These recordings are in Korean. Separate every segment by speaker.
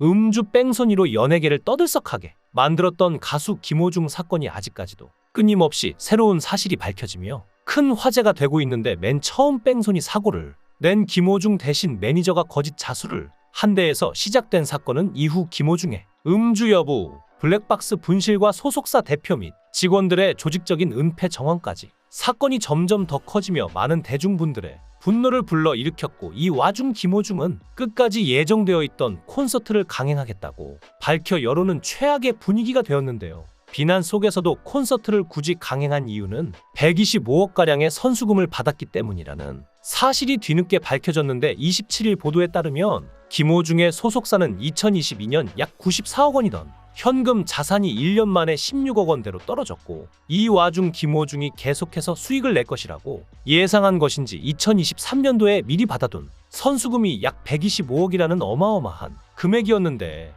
Speaker 1: 음주 뺑소니로 연예계를 떠들썩하게 만들었던 가수 김호중 사건이 아직까지도 끊임없이 새로운 사실이 밝혀지며 큰 화제가 되고 있는데, 맨 처음 뺑소니 사고를 낸 김호중 대신 매니저가 거짓 자수를 한 데에서 시작된 사건은 이후 김호중의 음주 여부, 블랙박스 분실과 소속사 대표 및 직원들의 조직적인 은폐 정황까지 사건이 점점 더 커지며 많은 대중분들의 분노를 불러일으켰고, 이 와중 김호중은 끝까지 예정되어 있던 콘서트를 강행하겠다고 밝혀 여론은 최악의 분위기가 되었는데요. 비난 속에서도 콘서트를 굳이 강행한 이유는 125억가량의 선수금을 받았기 때문이라는 사실이 뒤늦게 밝혀졌는데, 27일 보도에 따르면 김호중의 소속사는 2022년 약 94억 원이던 현금 자산이 1년 만에 16억 원대로 떨어졌고, 이 와중 김호중이 계속해서 수익을 낼 것이라고 예상한 것인지 2023년도에 미리 받아둔 선수금이 약 125억이라는 어마어마한 금액이었는데,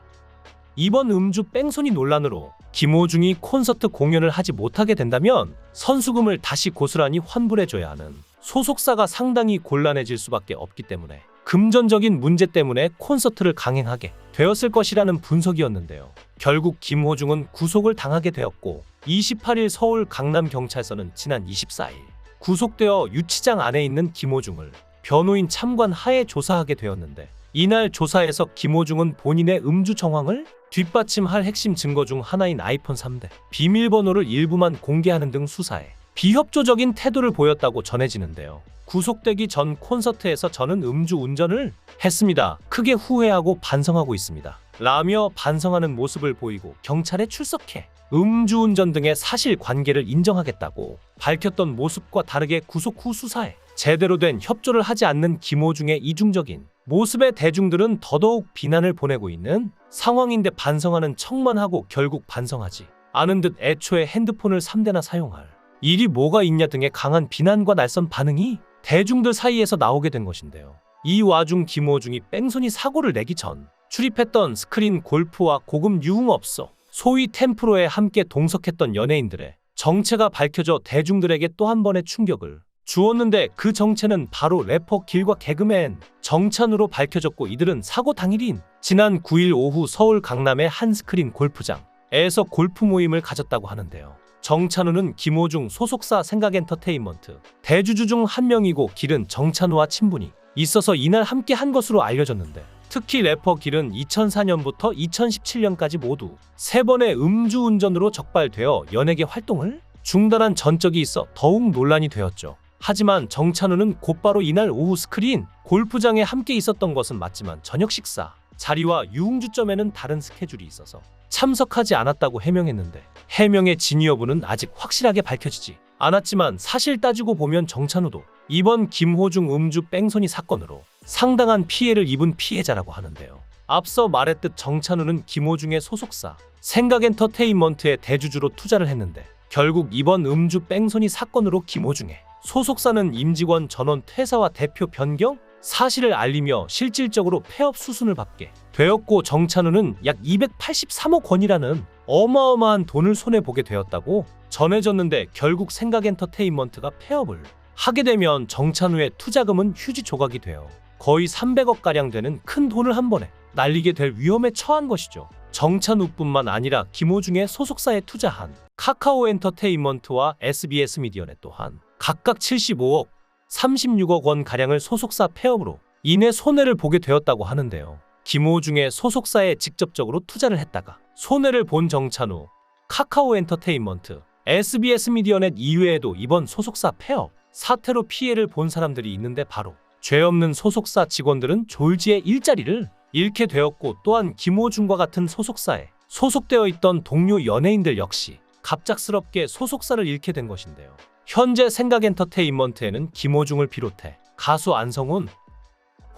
Speaker 1: 이번 음주 뺑소니 논란으로 김호중이 콘서트 공연을 하지 못하게 된다면 선수금을 다시 고스란히 환불해줘야 하는 소속사가 상당히 곤란해질 수밖에 없기 때문에 금전적인 문제 때문에 콘서트를 강행하게 되었을 것이라는 분석이었는데요. 결국 김호중은 구속을 당하게 되었고, 28일 서울 강남경찰서는 지난 24일 구속되어 유치장 안에 있는 김호중을 변호인 참관 하에 조사하게 되었는데, 이날 조사에서 김호중은 본인의 음주 정황을 뒷받침할 핵심 증거 중 하나인 아이폰 3대 비밀번호를 일부만 공개하는 등 수사에 비협조적인 태도를 보였다고 전해지는데요. 구속되기 전 콘서트에서 저는 음주 운전을 했습니다. 크게 후회하고 반성하고 있습니다. 라며 반성하는 모습을 보이고 경찰에 출석해 음주운전 등의 사실관계를 인정하겠다고 밝혔던 모습과 다르게 구속 후 수사에 제대로 된 협조를 하지 않는 김호중의 이중적인 모습에 대중들은 더더욱 비난을 보내고 있는 상황인데, 반성하는 척만 하고 결국 반성하지 않은 듯 애초에 핸드폰을 3대나 사용할 일이 뭐가 있냐 등의 강한 비난과 날선 반응이 대중들 사이에서 나오게 된 것인데요. 이 와중 김호중이 뺑소니 사고를 내기 전 출입했던 스크린 골프와 고급 유흥업소 소위 템프로에 함께 동석했던 연예인들의 정체가 밝혀져 대중들에게 또 한 번의 충격을 주었는데, 그 정체는 바로 래퍼 길과 개그맨 정찬우로 밝혀졌고, 이들은 사고 당일인 지난 9일 오후 서울 강남의 한 스크린 골프장에서 골프 모임을 가졌다고 하는데요. 정찬우는 김호중 소속사 생각엔터테인먼트 대주주 중 한 명이고, 길은 정찬우와 친분이 있어서 이날 함께 한 것으로 알려졌는데, 특히 래퍼 길은 2004년부터 2017년까지 모두 3번의 음주운전으로 적발되어 연예계 활동을 중단한 전적이 있어 더욱 논란이 되었죠. 하지만 정찬우는 곧바로 이날 오후 스크린 골프장에 함께 있었던 것은 맞지만 저녁 식사 자리와 유흥주점에는 다른 스케줄이 있어서 참석하지 않았다고 해명했는데, 해명의 진위 여부는 아직 확실하게 밝혀지지 않았지만, 사실 따지고 보면 정찬우도 이번 김호중 음주 뺑소니 사건으로 상당한 피해를 입은 피해자라고 하는데요. 앞서 말했듯 정찬우는 김호중의 소속사 생각엔터테인먼트의 대주주로 투자를 했는데, 결국 이번 음주 뺑소니 사건으로 김호중의 소속사는 임직원 전원 퇴사와 대표 변경 사실을 알리며 실질적으로 폐업 수순을 밟게 되었고, 정찬우는 약 283억 원이라는 어마어마한 돈을 손해보게 되었다고 전해졌는데, 결국 생각엔터테인먼트가 폐업을 하게 되면 정찬우의 투자금은 휴지 조각이 되어 거의 300억가량 되는 큰 돈을 한 번에 날리게 될 위험에 처한 것이죠. 정찬우뿐만 아니라 김호중의 소속사에 투자한 카카오 엔터테인먼트와 SBS 미디어넷 또한 각각 75억, 36억 원 가량을 소속사 폐업으로 인해 손해를 보게 되었다고 하는데요. 김호중의 소속사에 직접적으로 투자를 했다가 손해를 본 정찬우, 카카오 엔터테인먼트, SBS 미디어넷 이외에도 이번 소속사 폐업 사태로 피해를 본 사람들이 있는데, 바로 죄 없는 소속사 직원들은 졸지에 일자리를 잃게 되었고, 또한 김호중과 같은 소속사에 소속되어 있던 동료 연예인들 역시 갑작스럽게 소속사를 잃게 된 것인데요. 현재 생각엔터테인먼트에는 김호중을 비롯해 가수 안성훈,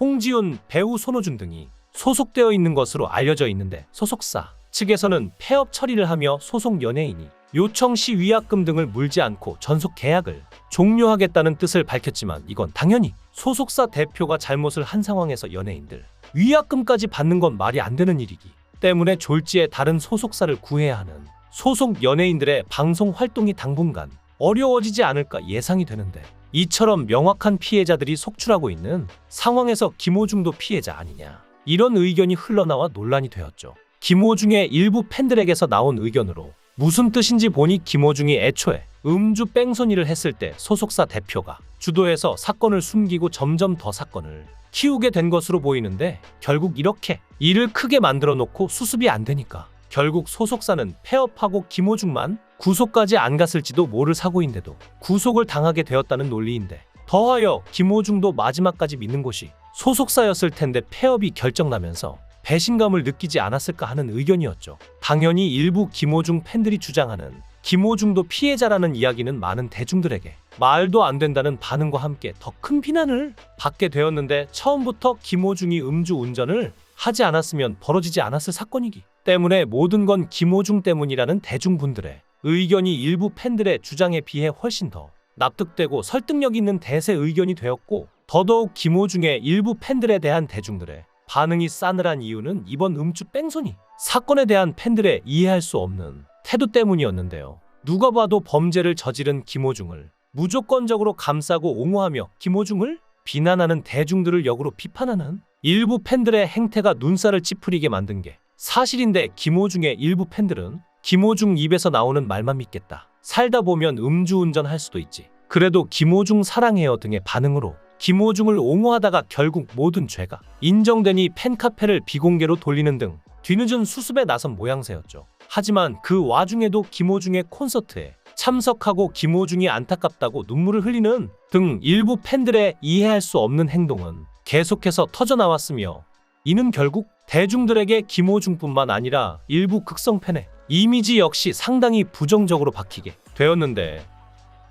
Speaker 1: 홍지훈, 배우 손호준 등이 소속되어 있는 것으로 알려져 있는데, 소속사 측에서는 폐업 처리를 하며 소속 연예인이 요청 시 위약금 등을 물지 않고 전속 계약을 종료하겠다는 뜻을 밝혔지만, 이건 당연히 소속사 대표가 잘못을 한 상황에서 연예인들 위약금까지 받는 건 말이 안 되는 일이기 때문에 졸지에 다른 소속사를 구해야 하는 소속 연예인들의 방송 활동이 당분간 어려워지지 않을까 예상이 되는데, 이처럼 명확한 피해자들이 속출하고 있는 상황에서 김호중도 피해자 아니냐, 이런 의견이 흘러나와 논란이 되었죠. 김호중의 일부 팬들에게서 나온 의견으로 무슨 뜻인지 보니 김호중이 애초에 음주 뺑소니를 했을 때 소속사 대표가 주도해서 사건을 숨기고 점점 더 사건을 키우게 된 것으로 보이는데, 결국 이렇게 일을 크게 만들어 놓고 수습이 안 되니까 결국 소속사는 폐업하고 김호중만 구속까지 안 갔을지도 모를 사고인데도 구속을 당하게 되었다는 논리인데, 더하여 김호중도 마지막까지 믿는 곳이 소속사였을 텐데 폐업이 결정나면서 배신감을 느끼지 않았을까 하는 의견이었죠. 당연히 일부 김호중 팬들이 주장하는 김호중도 피해자라는 이야기는 많은 대중들에게 말도 안 된다는 반응과 함께 더 큰 비난을 받게 되었는데, 처음부터 김호중이 음주운전을 하지 않았으면 벌어지지 않았을 사건이기 때문에 모든 건 김호중 때문이라는 대중분들의 의견이 일부 팬들의 주장에 비해 훨씬 더 납득되고 설득력 있는 대세 의견이 되었고, 더더욱 김호중의 일부 팬들에 대한 대중들의 반응이 싸늘한 이유는 이번 음주 뺑소니 사건에 대한 팬들의 이해할 수 없는 태도 때문이었는데요. 누가 봐도 범죄를 저지른 김호중을 무조건적으로 감싸고 옹호하며 김호중을 비난하는 대중들을 역으로 비판하는 일부 팬들의 행태가 눈살을 찌푸리게 만든 게 사실인데, 김호중의 일부 팬들은 김호중 입에서 나오는 말만 믿겠다, 살다 보면 음주운전 할 수도 있지, 그래도 김호중 사랑해요 등의 반응으로 김호중을 옹호하다가 결국 모든 죄가 인정되니 팬카페를 비공개로 돌리는 등 뒤늦은 수습에 나선 모양새였죠. 하지만 그 와중에도 김호중의 콘서트에 참석하고 김호중이 안타깝다고 눈물을 흘리는 등 일부 팬들의 이해할 수 없는 행동은 계속해서 터져나왔으며, 이는 결국 대중들에게 김호중뿐만 아니라 일부 극성 팬의 이미지 역시 상당히 부정적으로 박히게 되었는데,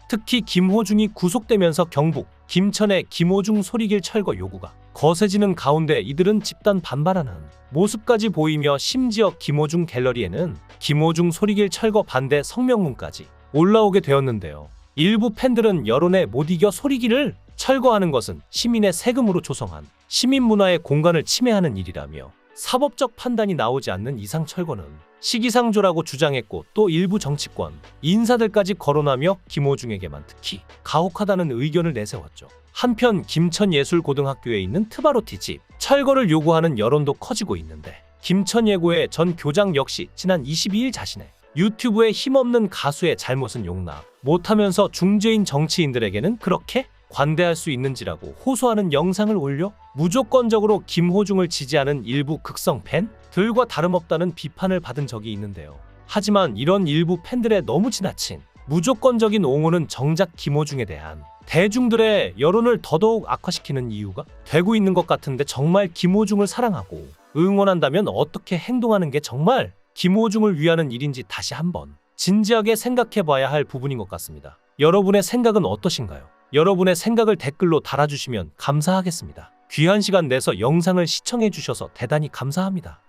Speaker 1: 특히 김호중이 구속되면서 경북 김천의 김호중 소리길 철거 요구가 거세지는 가운데 이들은 집단 반발하는 모습까지 보이며, 심지어 김호중 갤러리에는 김호중 소리길 철거 반대 성명문까지 올라오게 되었는데요. 일부 팬들은 여론에 못 이겨 소리길을 철거하는 것은 시민의 세금으로 조성한 시민문화의 공간을 침해하는 일이라며 사법적 판단이 나오지 않는 이상 철거는 시기상조라고 주장했고, 또 일부 정치권 인사들까지 거론하며 김호중에게만 특히 가혹하다는 의견을 내세웠죠. 한편 김천예술고등학교에 있는 트바로티 집 철거를 요구하는 여론도 커지고 있는데, 김천예고의 전 교장 역시 지난 22일 자신의 유튜브에 힘없는 가수의 잘못은 용납 못하면서 중재인 정치인들에게는 그렇게 관대할 수 있는지라고 호소하는 영상을 올려 무조건적으로 김호중을 지지하는 일부 극성 팬들과 다름없다는 비판을 받은 적이 있는데요. 하지만 이런 일부 팬들의 너무 지나친 무조건적인 옹호는 정작 김호중에 대한 대중들의 여론을 더더욱 악화시키는 이유가 되고 있는 것 같은데, 정말 김호중을 사랑하고 응원한다면 어떻게 행동하는 게 정말 김호중을 위하는 일인지 다시 한번 진지하게 생각해 봐야 할 부분인 것 같습니다. 여러분의 생각은 어떠신가요? 여러분의 생각을 댓글로 달아주시면 감사하겠습니다. 귀한 시간 내서 영상을 시청해 주셔서 대단히 감사합니다.